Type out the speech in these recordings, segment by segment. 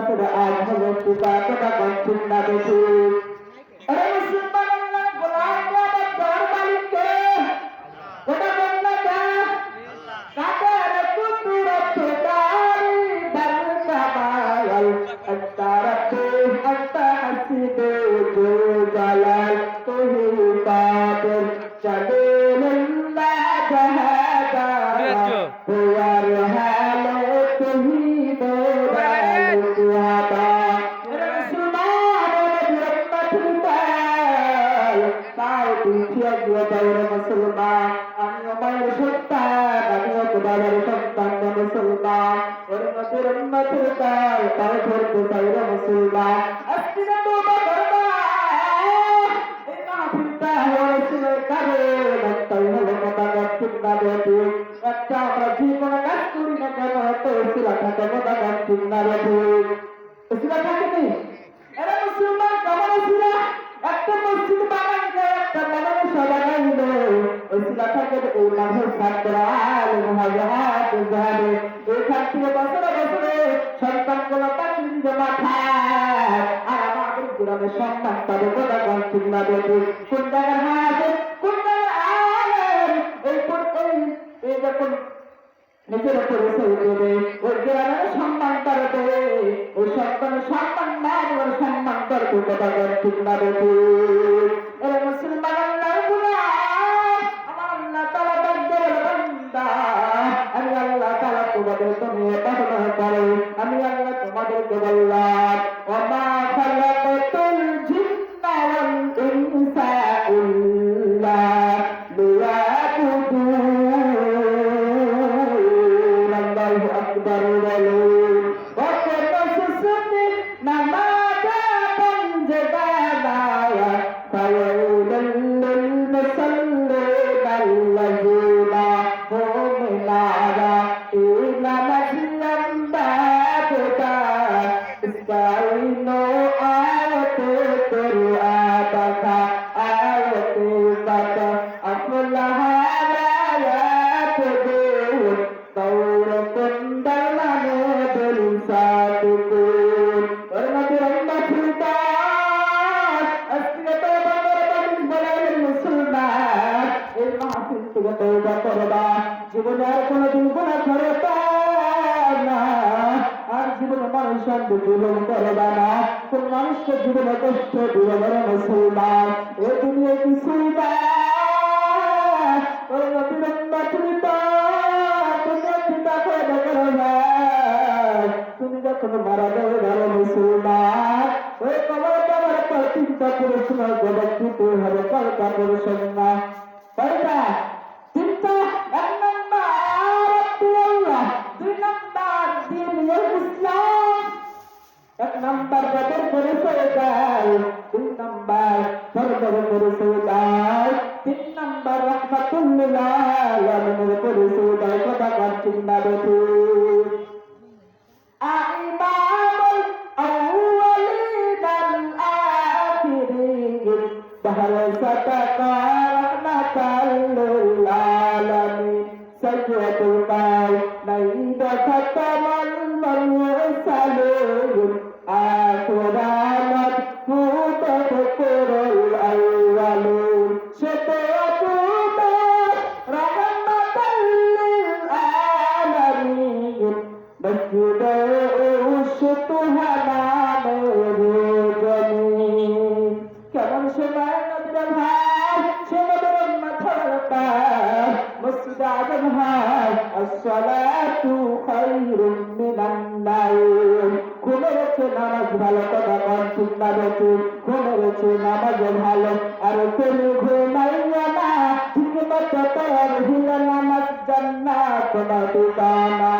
বছর আজ হলো পিতা কথা কঠিন না বেশি মুসলমান আল্লাহ গোলাম দর মালিককে ওটা বললা কাদের কুতুর ফেদারি দর কামাল আস্তারাতে আস্তা হাসিবে জো জালাল তুহি কাদের চলেল্লা জাহাদা হুয়ার হালে তুহি দোরাল তুহাদা মুসলমান তাও পিছিয়ে গিয়ে দৌড়ে মুসলমান আমিও মায়ের সন্তান আমিও তোমাদের সন্তান মুসলমান ওর নদীর উন্নতির তাই তাও ধরতে চাইরে মুসলমান আজকে তোবা করবা এই মাহফিলটা হয়েছিল কারণ একটাই হলো মোদাগার চিন্তা বেদি একটা আমরা যে কোনো কাজ করি না কেন হয়তো শিলা থাকে মোদাগার চিন্তা বেদি শিলা থাকে নেই এরা মুসলমান কেমন ছিল একটা মসজিদ বানাইলে একটা মাদ্রাসা বানাইলে ওই শিলা থাকে ওই মাঝের ছাত্ররা আলেম হবে হাফেজ হবে এখান থেকে বছরে বছরে সন্তানগুলো চাকরি দিতে মাথায় আর আমাদের গ্রামে সম্মান পাবে মোদাগার চিন্তা বেদি কোন জায়গার হাফেজ কোন জায়গার আলেম এই যখন নিজের উপরে সই দেবে ওই গ্রামের সম্মান করবে ওই সন্তানের সম্মান না দেওয়ার সম্মান করবে মোদাগার চিন্তা বেদি এরা মুসলমান আল্লাহর গোলাম আমার আল্লাহ তাআলা দরবারের বান্দা আমি আল্লাহ তাআলা তোমাদের জন্য প্রার্থনা করি আমি আল্লাহ তোমাদেরকে বললাম ওয়া মা খালাকাতুল জিন্না ওয়াল ইনসা ইল্লা লিয়াবুদুন আল্লাহু আকবার বলুন ওয়াকতাসুসুনি নামাজা পঞ্জগানা ফাওয়াইলুল লিল মুসাল্লিন আল্লাযিনা হুম নারা ইলা মাসিয়াম বাদা ইসতাইনো আয়াতে কুরআবাকা আয়াতে বাতা আফলাহা লায়াতুদুন দৌর কুন্দর মানে দিল সাদুকুন ওরমাদের আল্লাহ ফুলতান আজকে তওবা করবেন বলেন মুসলমান এই মাহফিল থেকে তওবা করবা জীবনে আর কোনোদিন গুনাহ করবা না আর জীবনে মানুষের জুলুম করবা না কোন মানুষকে জীবনে কষ্ট দিবে না মুসলমান এই দুনিয়া কিছুই না ওই নবীর উম্মত ফুলতান তুমি চিন্তা করে দেখো না তুমি যখন মারা যাবে ভালো মুসলমান ওই কবর দেওয়ার পর চিন্তা করে শোনা গবর দিতে হবে কলকা করে শোনা কয়টা চিন্তা এক নম্বর আল্লাহ দুই নম্বর দ্বীনুল ইসলাম এক নম্বর গবর করে শোনায় দুই নম্বর সরবর করে শোনায় তিন নম্বর রহমাতুল লিল আলামিন করে শোনায় মোদাগার চিন্তা বেদি আইমামুল আউয়ালিন আখিরিন বাহর সাদাকা রাহমাতাল লিল আলামিন সাইয়্যিদুল মাওলানা খাতামুল মুরসালিন আখিরাত মুতাফাক্কিরুল আউয়ালিন শাফাআতুল রাহমাতাল লিল আলামিন مسجد أشتها نامه جميل كمان شمال نبي الهاي شمال المطر مسجد عدم هاي الصلاة خير من النوم ঘুমেছে নামাজ ভালো কথা কন চিন্তা বেশি ঘুমেছে নামাজ ভালো আর তুমি ঘুমাইয়া না ঠিক মতো তোর হিল নামাজ জান্নাত না ঠিকানা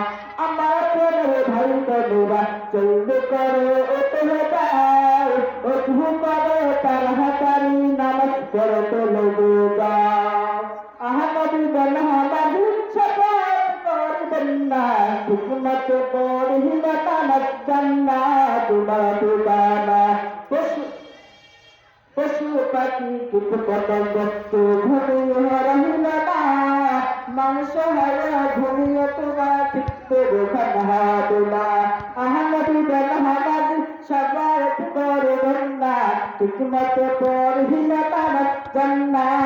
আমার প্রেমের ভাই বোনেরা চলবে করে ওতে যায় ওঠু করে তার হাতারি নামাজ পড়তে লোকে যায় আহমদি বলহামাদি সবাই করবেন না ঠিকমতো পড়িলে নামাজ জান্নাত না ঠিকানা পশু পাখি কীট পতঙ্গ ঘুমিয়ে রহিল না মানুষ হারা ঘুমিয়ে তোমার ঠিক তো রেখা না আহমদি বলহামাদি সবাই করে গন্না ঠিক মতো পড়হিলা তারা জান্নাত